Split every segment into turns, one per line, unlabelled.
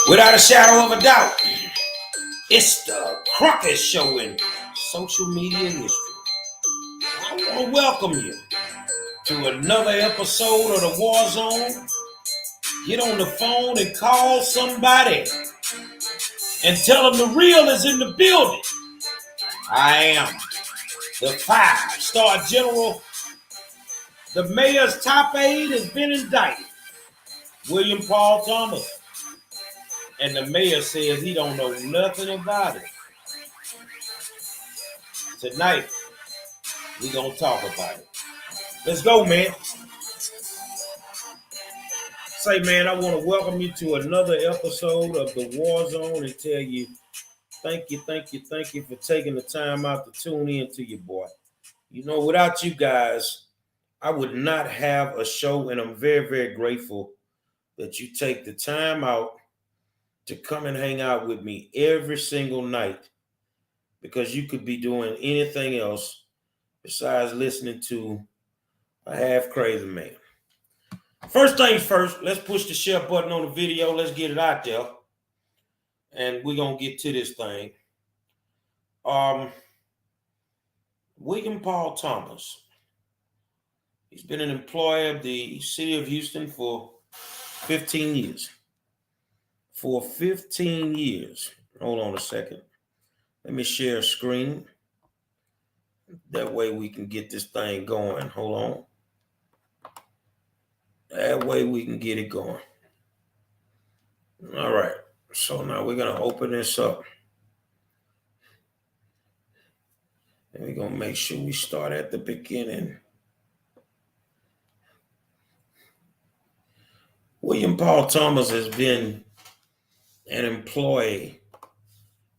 Without a shadow of a doubt, it's the Crockett Show in social media history. I want to welcome you to another episode of the War Zone. Get on the phone and call somebody and tell them the real is in the building. I am the 5-star general. The mayor's top aide has been indicted, William Paul Thomas. And the mayor says he don't know nothing about it. Tonight, we gonna talk about it. Let's go, man. Say, man, I want to welcome you to another episode of the War Zone and tell you thank you for taking the time out to tune in to your boy. You know, without you guys, I would not have a show, and I'm very, very grateful that you take the time out to come and hang out with me every single night, because you could be doing anything else besides listening to a half crazy man. First things first, let's push the share button on the video. Let's get it out there. And we're going to get to this thing. William Paul Thomas. He's been an employee of the city of Houston for 15 years. For 15 years. Hold on a second. Let me share a screen. That way we can get this thing going. Hold on. That way we can get it going. All right. So now we're going to open this up. And we're going to make sure we start at the beginning. William Paul Thomas has been an employee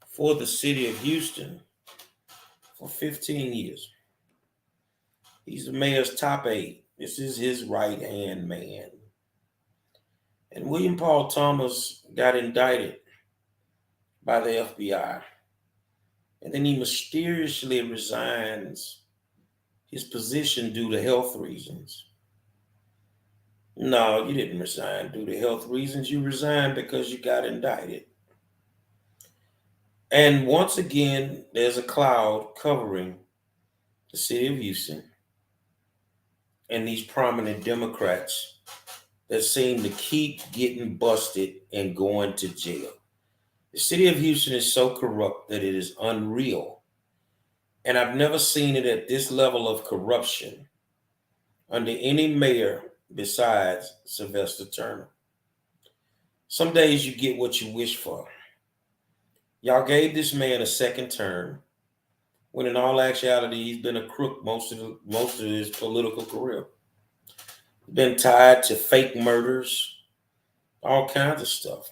for the city of Houston for 15 years. He's the mayor's top aide. This is his right-hand man. And William Paul Thomas got indicted by the FBI. And then he mysteriously resigns his position due to health reasons. No, you didn't resign due to health reasons. You resigned because you got indicted. And once again, there's a cloud covering the city of Houston and these prominent Democrats that seem to keep getting busted and going to jail. The city of Houston is so corrupt that it is unreal. And I've never seen it at this level of corruption under any mayor besides Sylvester Turner. Some days you get what you wish for. Y'all gave this man a second term, when in all actuality, he's been a crook most of his political career. He's been tied to fake murders, all kinds of stuff.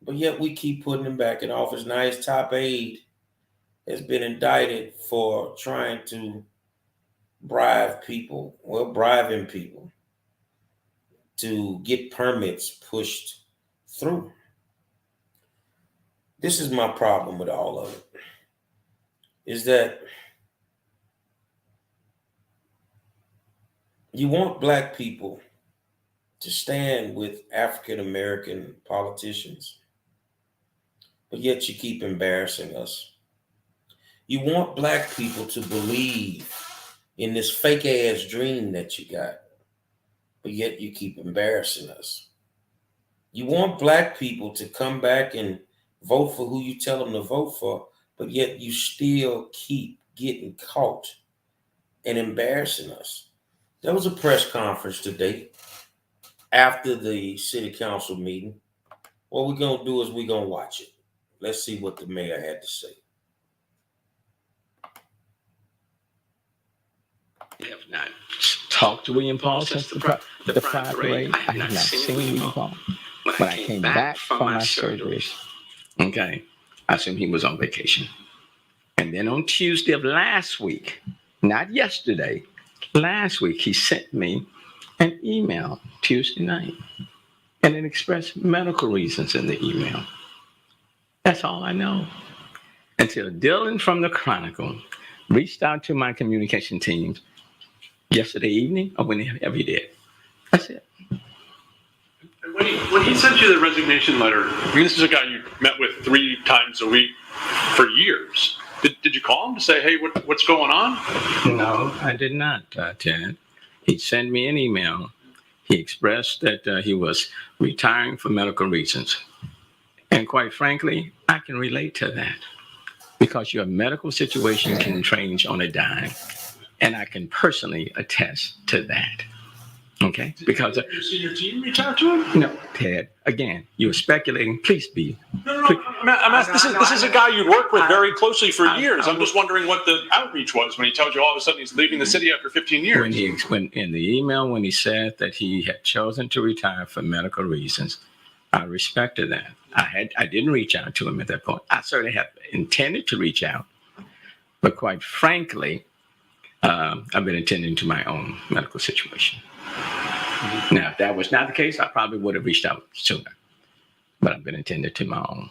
But yet we keep putting him back in office. Now his top aide has been indicted for trying to bribing people to get permits pushed through. This is my problem with all of it, is that you want black people to stand with African American politicians, but yet you keep embarrassing us. You want black people to believe in this fake ass dream that you got, but yet you keep embarrassing us. You want black people to come back and vote for who you tell them to vote for, but yet you still keep getting caught and embarrassing us. There was a press conference today after the city council meeting. What we're going to do is we're going to watch it. Let's see what the mayor had to say.
I have not talked to William Paul since the Pride Parade. I have not seen William Paul. When I came back from my surgeries, okay, I assumed he was on vacation. And then on Tuesday of last week, not yesterday, last week, he sent me an email Tuesday night. And it expressed medical reasons in the email. That's all I know. Until Dylan from the Chronicle reached out to my communication teams yesterday evening or whenever he did. That's it.
When he sent you the resignation letter, I mean, this is a guy you met with 3 times a week for years. Did you call him to say, hey, what's going on?
No, I did not, Ted. He sent me an email. He expressed that he was retiring for medical reasons. And quite frankly, I can relate to that because your medical situation can change on a dime. And I can personally attest to that. Okay? Because
Did your senior team reach out to him?
no, Ted, again, you're speculating. Please be.
No. I'm asking, this is a guy you'd worked with very closely for years. I'm just wondering what the outreach was when he tells you all of a sudden he's leaving the city after 15 years.
When in the email, when he said that he had chosen to retire for medical reasons, I respected that. I didn't reach out to him at that point. I certainly have intended to reach out, but quite frankly, I've been attending to my own medical situation. Now, if that was not the case, I probably would have reached out sooner. But I've been attending to my own.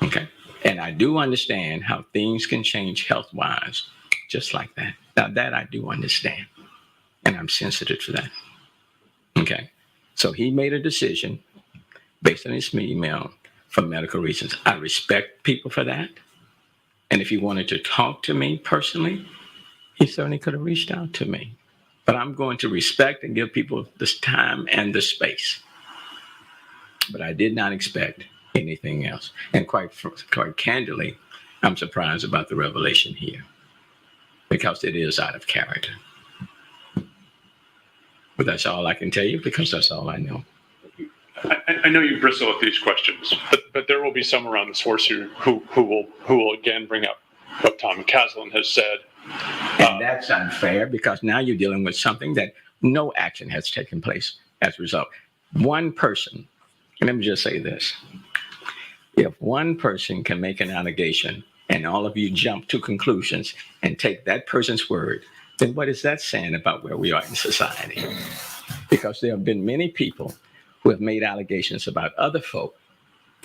Okay? And I do understand how things can change health-wise, just like that. Now, that I do understand. And I'm sensitive to that. Okay? So he made a decision based on his email for medical reasons. I respect people for that. And if he wanted to talk to me personally, he certainly could have reached out to me. But I'm going to respect and give people this time and the space. But I did not expect anything else. And quite candidly, I'm surprised about the revelation here because it is out of character. But that's all I can tell you because that's all I know.
I know you bristle at these questions, but there will be some around this horse who will again bring up what Tom Caslin has said.
And that's unfair because now you're dealing with something that no action has taken place as a result. One person, and let me just say this. If one person can make an allegation and all of you jump to conclusions and take that person's word, then what is that saying about where we are in society? Because there have been many people who have made allegations about other folk,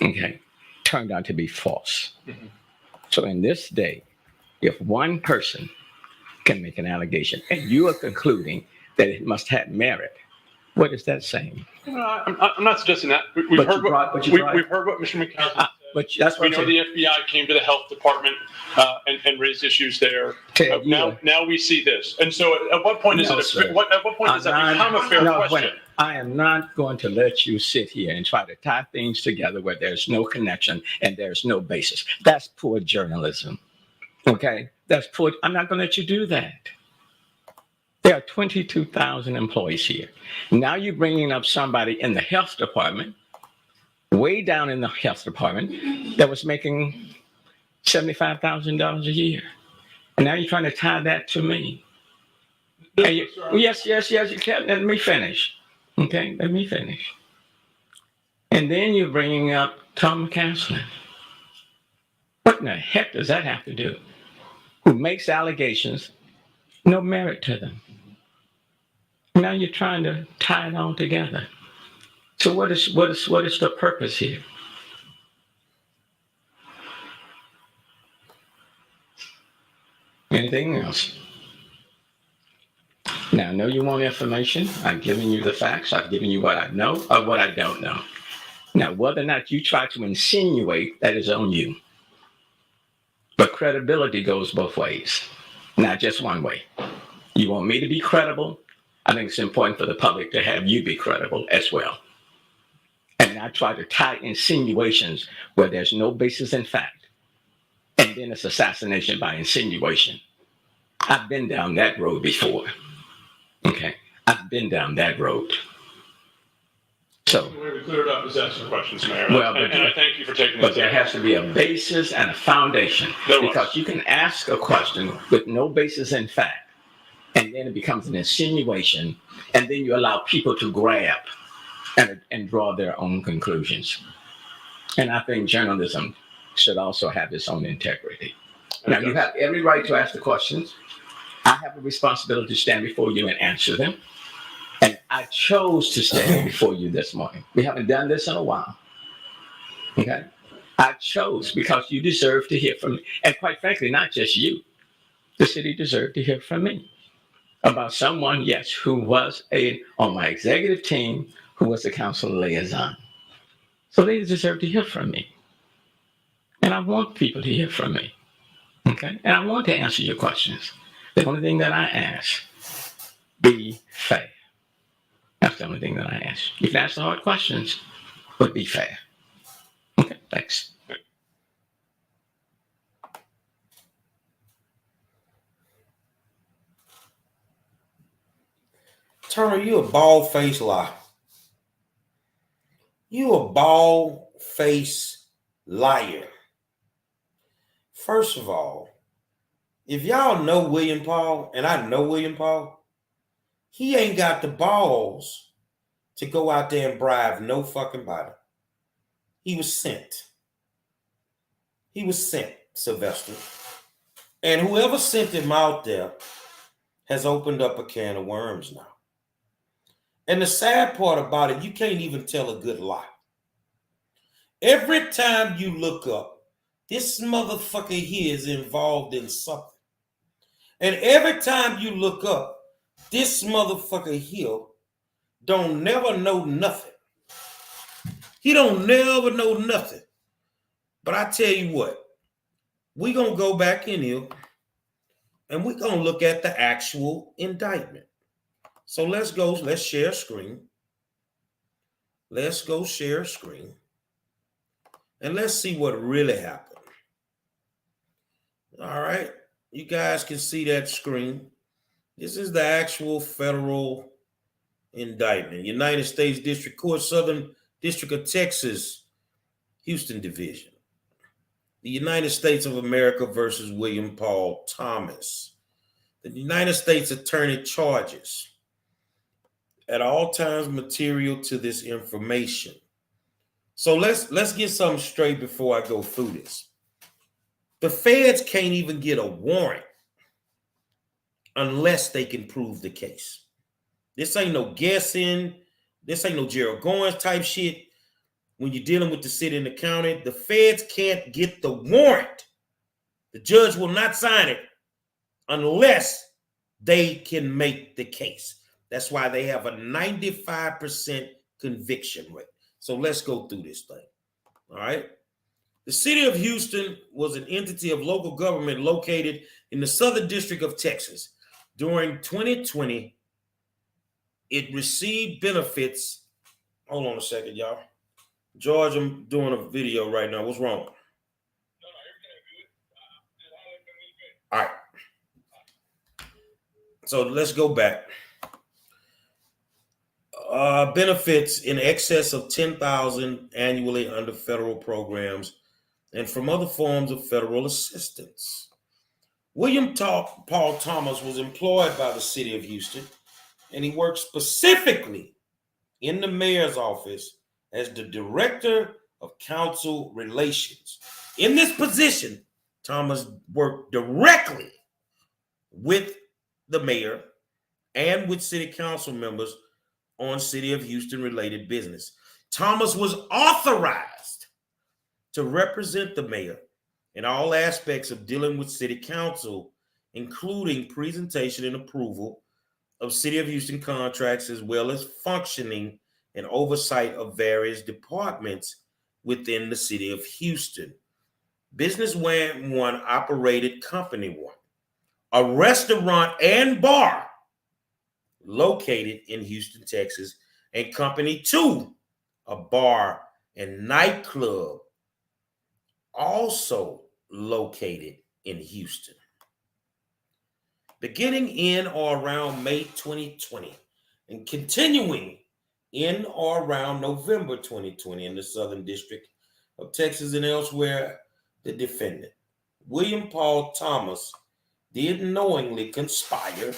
okay, turned out to be false. Mm-hmm. So in this day, if one person can make an allegation and you are concluding that it must have merit, what is that saying?
I'm not suggesting that. We've heard what Mr. McCaslin said.
But that's what
we know the FBI came to the health department and raised issues there. Now we see this. And so at what point is does that become a fair question?
I am not going to let you sit here and try to tie things together where there's no connection and there's no basis. That's poor journalism. Okay? That's poor. I'm not going to let you do that. There are 22,000 employees here. Now you're bringing up somebody in the health department, way down in the health department, that was making $75,000 a year. And now you're trying to tie that to me. Yes, you can. Let me finish. Okay, let me finish. And then you're bringing up Tom Caslin. What in the heck does that have to do? Who makes allegations, no merit to them. Now you're trying to tie it all together. So what is the purpose here? Anything else? Now, I know you want information. I've given you the facts. I've given you what I know or what I don't know. Now, whether or not you try to insinuate, that is on you. But credibility goes both ways, not just one way. You want me to be credible? I think it's important for the public to have you be credible as well. And not try to tie insinuations where there's no basis in fact. And then it's assassination by insinuation. I've been down that road before. Okay, I've been down that road. So
the way we clear it up is asking questions, Mayor.
Well,
and I thank you for taking
this.
But
there has to be a basis and a foundation. Because you can ask a question with no basis in fact, and then it becomes an insinuation, and then you allow people to grab and draw their own conclusions. And I think journalism should also have its own integrity. Now, you have every right to ask the questions. I have a responsibility to stand before you and answer them. And I chose to stand before you this morning. We haven't done this in a while. Okay? I chose because you deserve to hear from me. And quite frankly, not just you. The city deserved to hear from me about someone, yes, who was on my executive team, who was the council liaison. So they deserve to hear from me. And I want people to hear from me. Okay? And I want to answer your questions. The only thing that I ask, be fair. That's the only thing that I ask. You can ask the hard questions, but be fair. Okay, thanks.
Turner, you a bald-faced liar. You a bald-faced liar. First of all, if y'all know William Paul, and I know William Paul, he ain't got the balls to go out there and bribe no fucking body. He was sent. He was sent, Sylvester. And whoever sent him out there has opened up a can of worms now. And the sad part about it, you can't even tell a good lie. Every time you look up, this motherfucker here is involved in something. And every time you look up, this motherfucker here don't never know nothing. He don't never know nothing. But I tell you what, we gonna go back in here and we gonna look at the actual indictment. So let's share a screen. Let's go share a screen. And let's see what really happened. All right, you guys can see that screen. This is the actual federal indictment. United States District Court, Southern District of Texas, Houston Division. The United States of America versus William Paul Thomas. The United States Attorney charges at all times material to this information. So let's get something straight before I go through this. The feds can't even get a warrant unless they can prove the case. This ain't no guessing. This ain't no Gerald Goins type shit. When you're dealing with the city and the county, the feds can't get the warrant. The judge will not sign it unless they can make the case. That's why they have a 95% conviction rate. So let's go through this thing. All right. The city of Houston was an entity of local government located in the Southern District of Texas. During 2020, it received benefits. Hold on a second, y'all. George, I'm doing a video right now. What's wrong? All right. So let's go back. Benefits in excess of $10,000 annually under federal programs and from other forms of federal assistance. William Paul Thomas was employed by the city of Houston, and he worked specifically in the mayor's office as the director of council relations. In this position, Thomas worked directly with the mayor and with city council members on city of Houston related business. Thomas was authorized to represent the mayor in all aspects of dealing with city council, including presentation and approval of city of Houston contracts, as well as functioning and oversight of various departments within the city of Houston. Business One operated Company One, a restaurant and bar located in Houston, Texas, and Company Two, a bar and nightclub also located in Houston. Beginning in or around May 2020 and continuing in or around November 2020 in the Southern District of Texas and elsewhere, the defendant, William Paul Thomas, did knowingly conspire,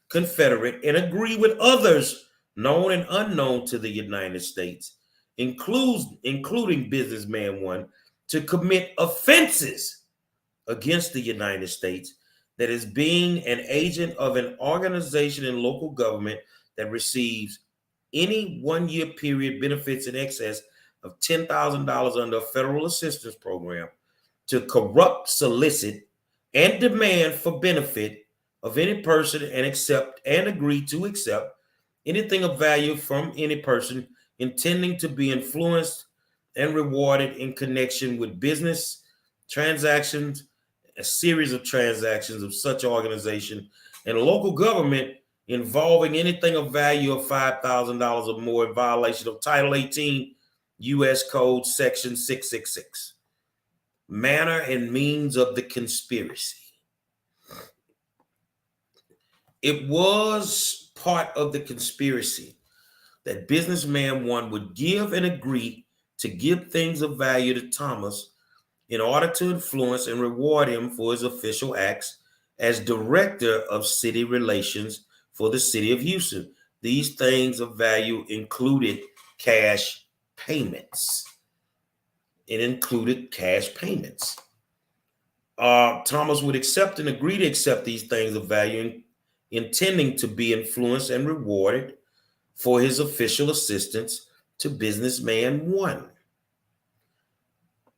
confederate, and agree with others known and unknown to the United States, including Businessman One, to commit offenses against the United States, that is being an agent of an organization in local government that receives any 1 year period benefits in excess of $10,000 under a federal assistance program, to corrupt, solicit, and demand for benefit of any person and accept and agree to accept anything of value from any person intending to be influenced and rewarded in connection with business transactions, a series of transactions of such organization, and local government involving anything of value of $5,000 or more in violation of Title 18 U.S. Code Section 666. Manner and means of the conspiracy. It was part of the conspiracy that businessman one would give and agree to give things of value to Thomas in order to influence and reward him for his official acts as director of city relations for the city of Houston. These things of value included cash payments. It included cash payments. Thomas would accept and agree to accept these things of value, intending to be influenced and rewarded for his official assistance to businessman one.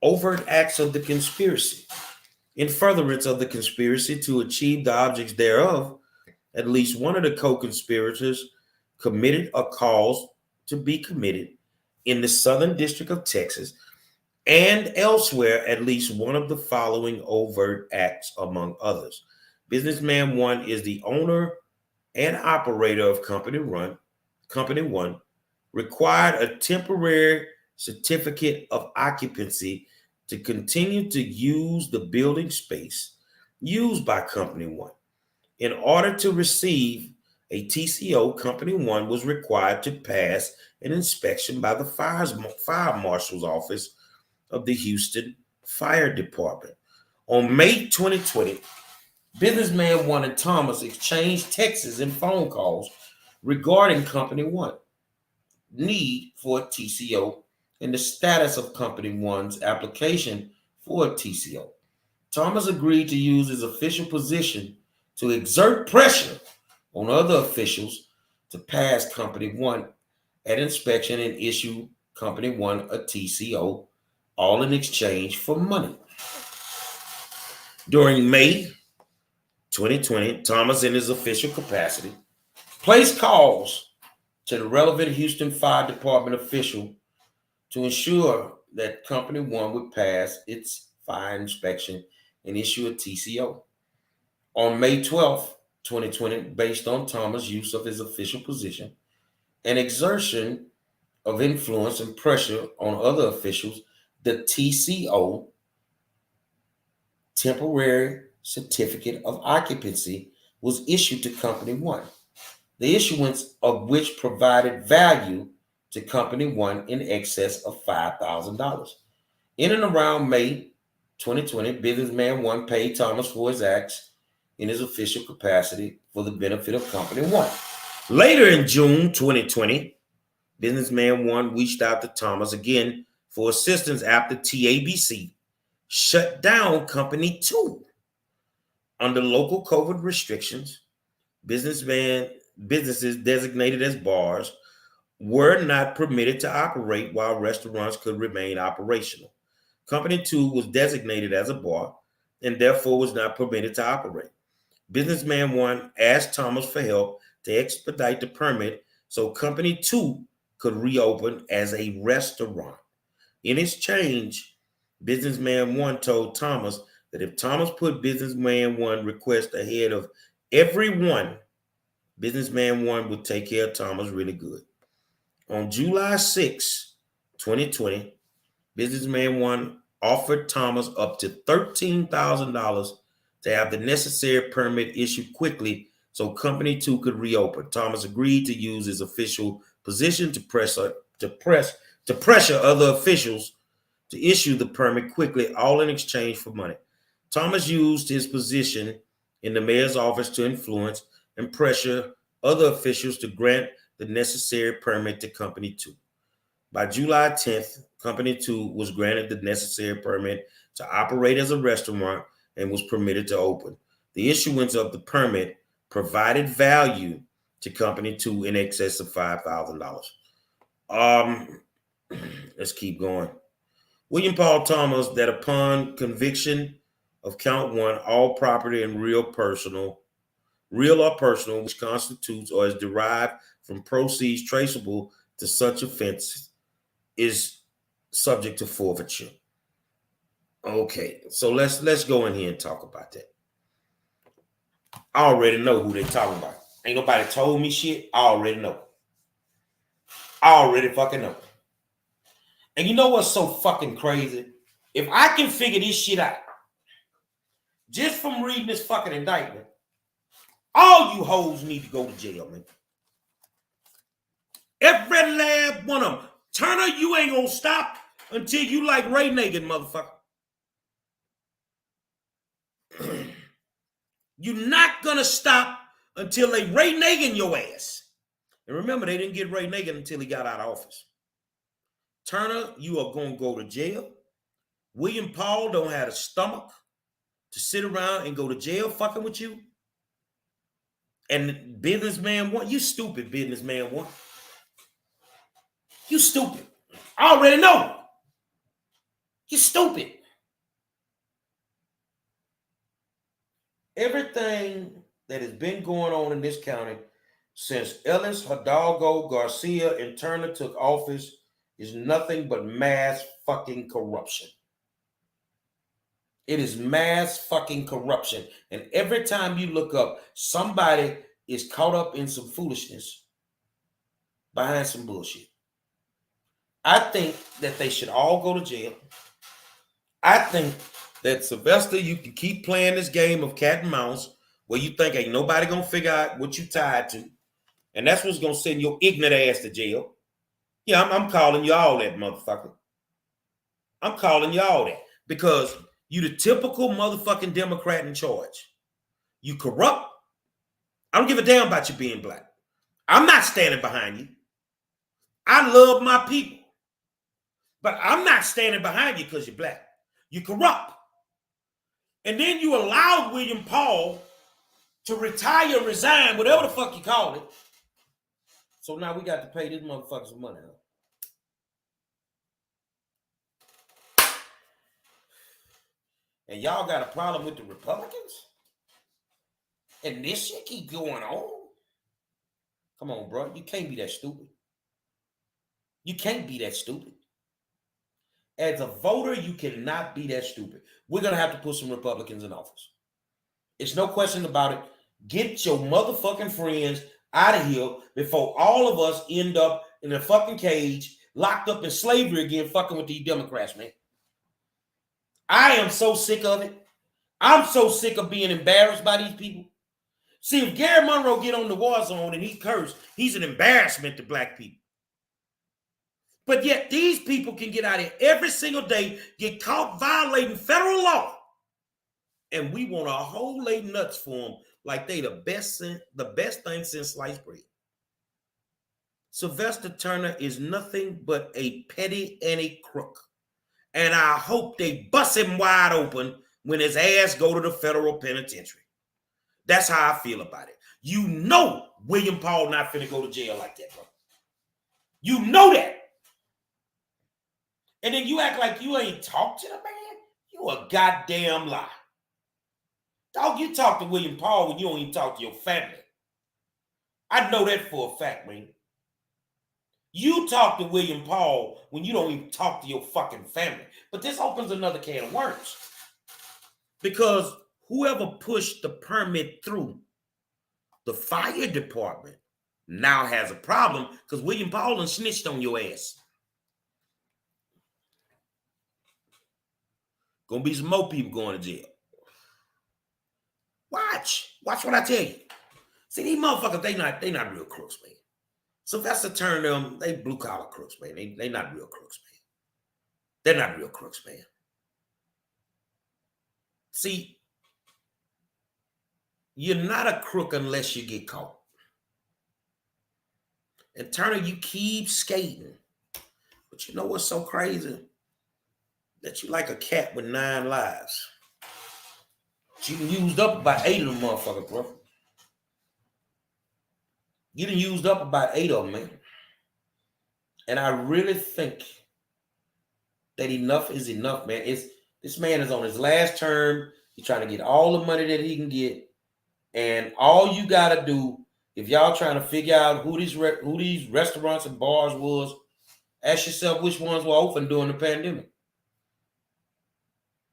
Overt acts of the conspiracy. In furtherance of the conspiracy to achieve the objects thereof, at least one of the co-conspirators committed or caused to be committed in the Southern District of Texas and elsewhere at least one of the following overt acts, among others. Businessman one is the owner and operator of Company One, required a temporary certificate of occupancy to continue to use the building space used by Company One. In order to receive a TCO, Company One was required to pass an inspection by the fire marshal's office of the Houston Fire Department. On May 2020, businessman one and Thomas exchanged texts and phone calls regarding Company One, need for a TCO, and the status of Company One's application for a TCO. Thomas agreed to use his official position to exert pressure on other officials to pass Company One at inspection and issue Company One a TCO, all in exchange for money. During May 2020, Thomas, in his official capacity, placed calls to the relevant Houston Fire Department official to ensure that Company One would pass its fire inspection and issue a TCO. On May 12th, 2020, based on Thomas' use of his official position and exertion of influence and pressure on other officials, the TCO, temporary certificate of occupancy, was issued to Company One, the issuance of which provided value to Company One in excess of $5,000. In and around May 2020, businessman one paid Thomas for his acts in his official capacity for the benefit of Company One. Later in June 2020, businessman one reached out to Thomas again for assistance after TABC shut down Company Two. Under local COVID restrictions, businesses designated as bars were not permitted to operate while restaurants could remain operational. Company Two was designated as a bar and therefore was not permitted to operate. Businessman one asked Thomas for help to expedite the permit so Company Two could reopen as a restaurant. In exchange, businessman one told Thomas that if Thomas put businessman one request ahead of everyone, businessman one would take care of Thomas really good. On July 6, 2020, businessman one offered Thomas up to $13,000 to have the necessary permit issued quickly so Company Two could reopen. Thomas agreed to use his official position to pressure other officials to issue the permit quickly, all in exchange for money. Thomas used his position in the mayor's office to influence and pressure other officials to grant the necessary permit to Company Two. By July 10th, Company Two was granted the necessary permit to operate as a restaurant and was permitted to open. The issuance of the permit provided value to Company Two in excess of $5,000. Let's keep going. William Paul Thomas, that upon conviction of count one, all property and real or personal, which constitutes or is derived from proceeds traceable to such offense is subject to forfeiture. Okay, so let's go in here and talk about that. I already know who they talking about. Ain't nobody told me shit. I already know. I already fucking know. And you know what's so fucking crazy? If I can figure this shit out, just from reading this fucking indictment, all you hoes need to go to jail, man. Every last one of them. Turner, you ain't gonna stop until you like Ray Nagin, motherfucker. You're not gonna stop until they Ray Nagin your ass. And remember, they didn't get Ray Nagin until he got out of office. Turner, you are gonna go to jail. William Paul don't have the stomach to sit around and go to jail fucking with you. And businessman one, you stupid businessman one. You stupid. I already know. You stupid. Everything that has been going on in this county since Ellis, Hidalgo, Garcia, and Turner took office is nothing but mass fucking corruption. It is mass fucking corruption. And every time you look up, somebody is caught up in some foolishness behind some bullshit. I think that they should all go to jail. I think that, Sylvester, you can keep playing this game of cat and mouse where you think ain't nobody gonna figure out what you tied to. And that's what's gonna send your ignorant ass to jail. Yeah, I'm calling y'all that, motherfucker. I'm calling y'all that because you the typical motherfucking Democrat in charge. You corrupt. I don't give a damn about you being black. I'm not standing behind you. I love my people. But I'm not standing behind you because you're black. You corrupt. And then you allowed William Paul to retire, resign, whatever the fuck you call it. So now we got to pay this motherfucker some money. And y'all got a problem with the Republicans? And this shit keep going on? Come on, bro. You can't be that stupid. You can't be that stupid. As a voter, you cannot be that stupid. We're going to have to put some Republicans in office. It's no question about it. Get your motherfucking friends out of here before all of us end up in a fucking cage, locked up in slavery again, fucking with these Democrats, man. I am so sick of it. I'm so sick of being embarrassed by these people. See, if Gary Monroe get on the war zone and he cursed, he's an embarrassment to black people. But yet these people can get out here every single day, get caught violating federal law. And we want a whole lay nuts for them like they the best thing since sliced bread. Sylvester Turner is nothing but a petty and a crook. And I hope they bust him wide open when his ass go to the federal penitentiary. That's how I feel about it. You know William Paul not finna go to jail like that, bro. You know that. And then you act like you ain't talked to the man? You a goddamn lie. Dog, you talk to William Paul when you don't even talk to your family. I know that for a fact, man. You talk to William Paul when you don't even talk to your fucking family. But this opens another can of worms. Because whoever pushed the permit through the fire department now has a problem because William Paul done snitched on your ass. Gonna be some more people going to jail. Watch what I tell you. See, these motherfuckers, they not real crooks, man. Sylvester Turner, them, they blue collar crooks, man. They not real crooks, man. They're not real crooks, man. See, you're not a crook unless you get caught. And Turner, you keep skating. But you know what's so crazy? That you like a cat with 9 lives. You done used up about 8 of them motherfuckers, bro. You done used up about 8 of them, man. And I really think that enough is enough, man. This man is on his last term. He's trying to get all the money that he can get. And all you got to do If y'all trying to figure out who these restaurants and bars was, ask yourself which ones were open during the pandemic.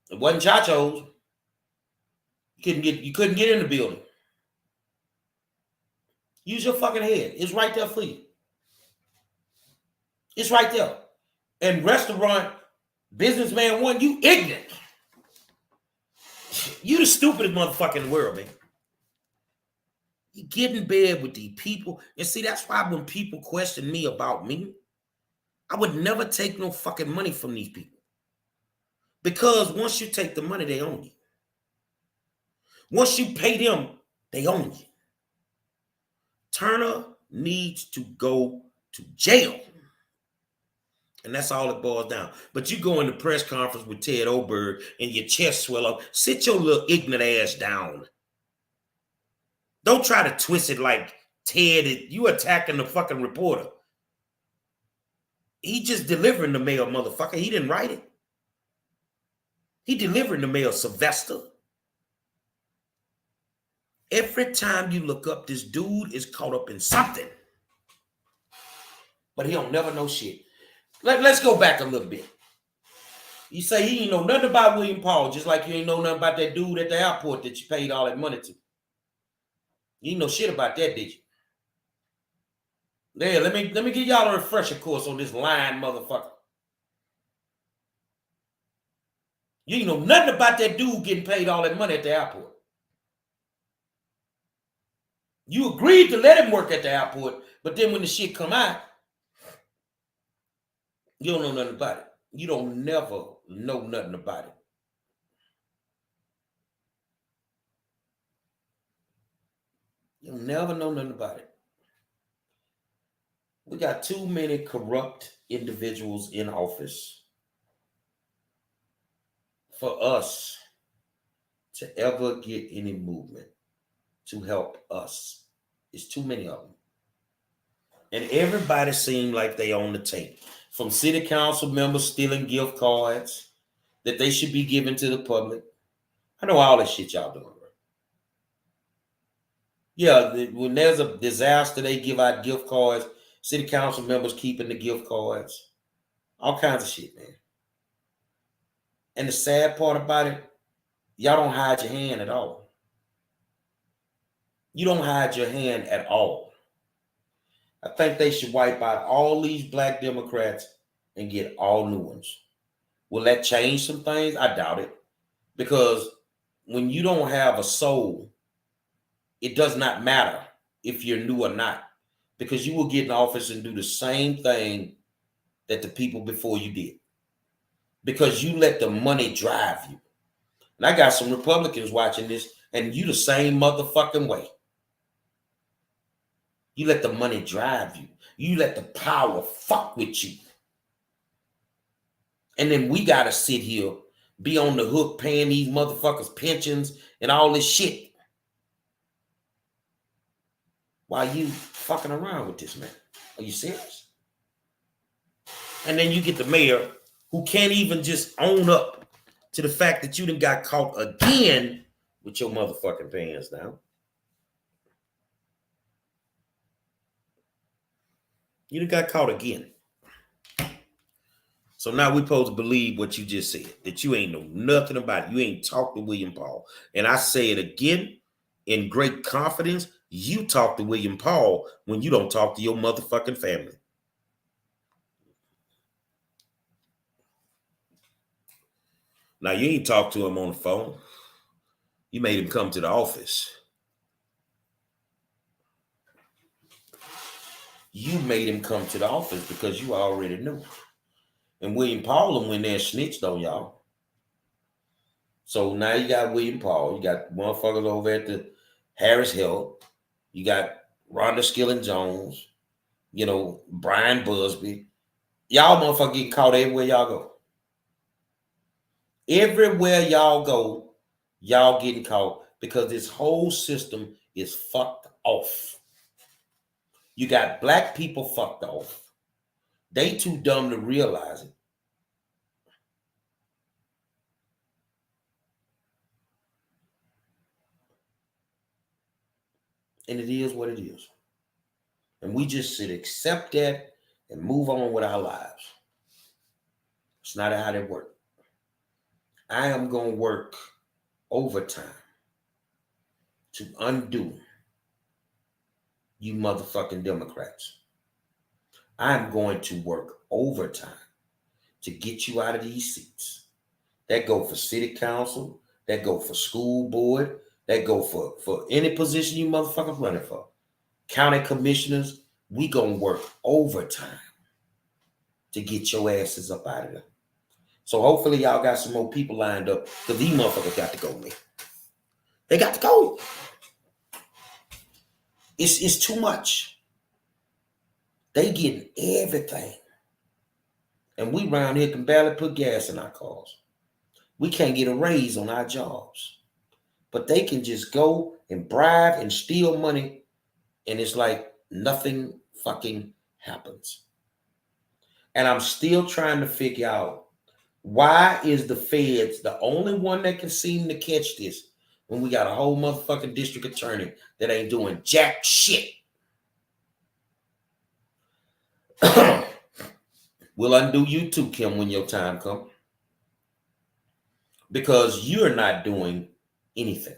It wasn't Chacho's. You couldn't get in the building. Use your fucking head. It's right there for you. It's right there. And restaurant businessman one, you ignorant. You the stupidest motherfucker in the world, man. You get in bed with these people. And see, that's why when people question me about me, I would never take no fucking money from these people. Because once you take the money, they own you. Once you pay them, they own you. Turner needs to go to jail. And that's all it boils down. But you go in the press conference with Ted Oberg and your chest swell up. Sit your little ignorant ass down. Don't try to twist it like Ted. You attacking the fucking reporter. He just delivering the mail, motherfucker. He didn't write it. He delivering the mail, Sylvester. Every time you look up, this dude is caught up in something. But he don't never know shit. Let's go back a little bit. You say he ain't know nothing about William Paul, just like you ain't know nothing about that dude at the airport that you paid all that money to. You ain't know shit about that, did you? There, let me give y'all a refresher course on this lying motherfucker. You ain't know nothing about that dude getting paid all that money at the airport. You agreed to let him work at the airport, but then when the shit come out, you don't know nothing about it. You don't never know nothing about it. You'll never know nothing about it. We got too many corrupt individuals in office for us to ever get any movement to help us. It's too many of them. And everybody seems like they own the tape. From city council members stealing gift cards that they should be given to the public. I know all that shit y'all doing. Yeah, when there's a disaster, they give out gift cards. City council members keeping the gift cards. All kinds of shit, man. And the sad part about it, y'all don't hide your hand at all. You don't hide your hand at all. I think they should wipe out all these black Democrats and get all new ones. Will that change some things? I doubt it. Because when you don't have a soul, it does not matter if you're new or not. Because you will get in office and do the same thing that the people before you did. Because you let the money drive you. And I got some Republicans watching this, and you the same motherfucking way. You let the money drive you. You let the power fuck with you. And then we got to sit here, be on the hook paying these motherfuckers pensions and all this shit. While you fucking around with this, man. Are you serious? And then you get the mayor who can't even just own up to the fact that you done got caught again with your motherfucking pants down. You done got caught again. So now we supposed to believe what you just said, that you ain't know nothing about it. You ain't talked to William Paul. And I say it again in great confidence. You talk to William Paul when you don't talk to your motherfucking family. Now, you ain't talked to him on the phone. You made him come to the office. You made him come to the office because you already knew. And William Paul went there and snitched on y'all. So now you got William Paul. You got motherfuckers over at the Harris Health. You got Rhonda Skilling Jones. You know, Brian Busby. Y'all motherfuckers getting caught everywhere y'all go. Everywhere y'all go, y'all getting caught because this whole system is fucked off. You got black people fucked off. They too dumb to realize it. And it is what it is. And we just should accept that and move on with our lives. It's not how that works. I am going to work overtime to undo you motherfucking Democrats. I'm going to work overtime to get you out of these seats. That go for city council, that go for school board, that go for any position you motherfuckers running for. County commissioners, we gonna work overtime to get your asses up out of there. So hopefully y'all got some more people lined up, because these motherfuckers got to go, man. They got to go. It's too much. They getting everything. And we round here can barely put gas in our cars. We can't get a raise on our jobs. But they can just go and bribe and steal money, and it's like nothing fucking happens. And I'm still trying to figure out, why is the feds the only one that can seem to catch this when we got a whole motherfucking district attorney that ain't doing jack shit? We'll undo you too, Kim, when your time comes. Because you're not doing anything.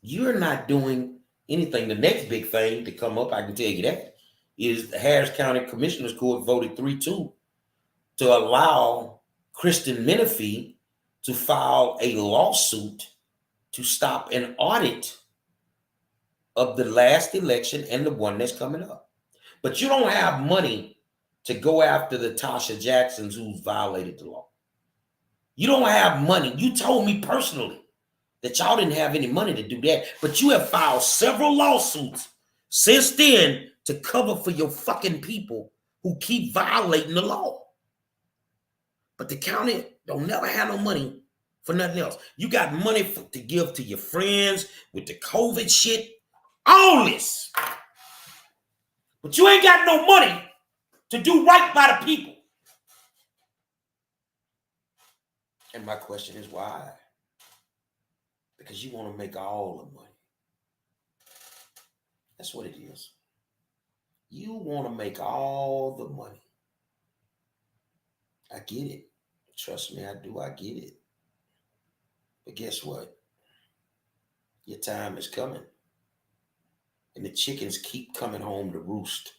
You're not doing anything. The next big thing to come up, I can tell you that, is the Harris County Commissioners Court voted 3-2 to allow Kristen Menifee to file a lawsuit to stop an audit of the last election and the one that's coming up. But you don't have money to go after the Tasha Jacksons who's violated the law. You don't have money. You told me personally that y'all didn't have any money to do that, but you have filed several lawsuits since then to cover for your fucking people who keep violating the law. But the county don't never have no money for nothing else. You got money to give to your friends with the COVID shit, all this. But you ain't got no money to do right by the people. And my question is why? Because you want to make all the money. That's what it is. You want to make all the money. I get it. Trust me, I do. I get it. But guess what? Your time is coming. And the chickens keep coming home to roost.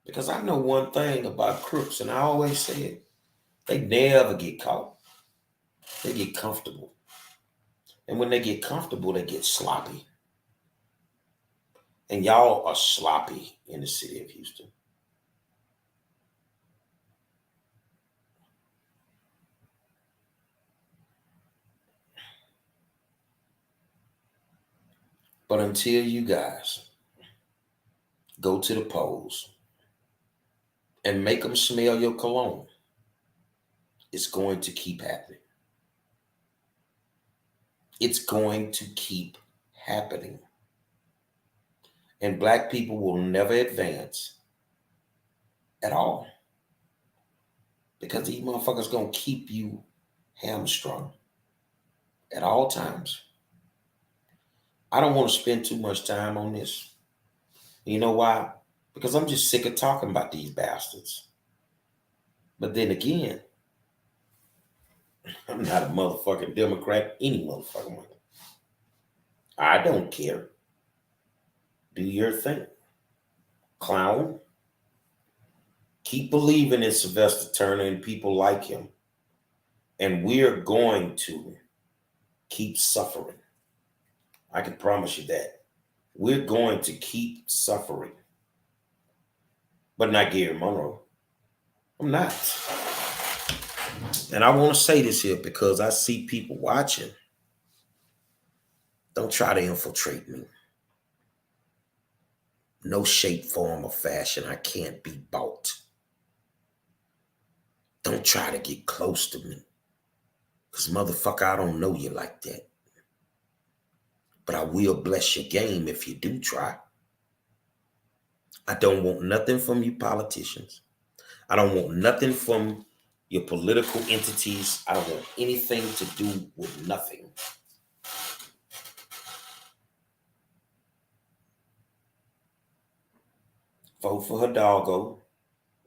Because I know one thing about crooks, and I always say it, they never get caught. They get comfortable. And when they get comfortable, they get sloppy. And y'all are sloppy in the city of Houston. But until you guys go to the polls and make them smell your cologne, it's going to keep happening. It's going to keep happening. And black people will never advance at all. Because these motherfuckers going to keep you hamstrung at all times. I don't want to spend too much time on this. You know why? Because I'm just sick of talking about these bastards. But then again, I'm not a motherfucking Democrat any motherfucking way. I don't care. Do your thing. Clown. Keep believing in Sylvester Turner and people like him. And we're going to keep suffering. I can promise you that. We're going to keep suffering. But not Gary Monroe. I'm not. And I want to say this here because I see people watching. Don't try to infiltrate me. No shape, form, or fashion. I can't be bought. Don't try to get close to me. Because motherfucker, I don't know you like that. But I will bless your game if you do try. I don't want nothing from you politicians. I don't want nothing from your political entities. I don't want anything to do with nothing. Vote for Hidalgo,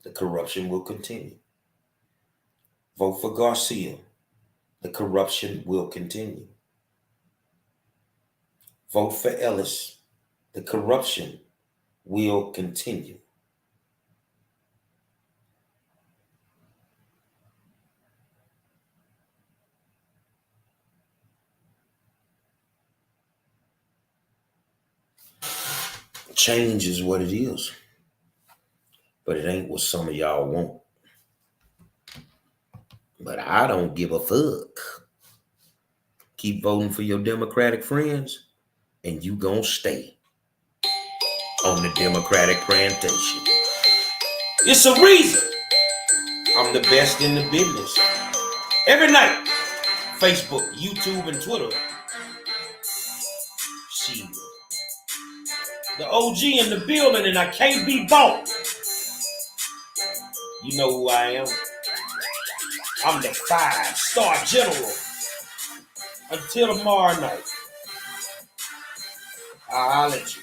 the corruption will continue. Vote for Garcia, the corruption will continue. Vote for Ellis, the corruption will continue. Change is what it is, but it ain't what some of y'all want. But I don't give a fuck. Keep voting for your Democratic friends, and you gonna stay on the Democratic plantation. It's a reason I'm the best in the business. Every night, Facebook, YouTube, and Twitter. Shit. The OG in the building, and I can't be bought. You know who I am. I'm the 5-star general. Until tomorrow night, I'll holler at you.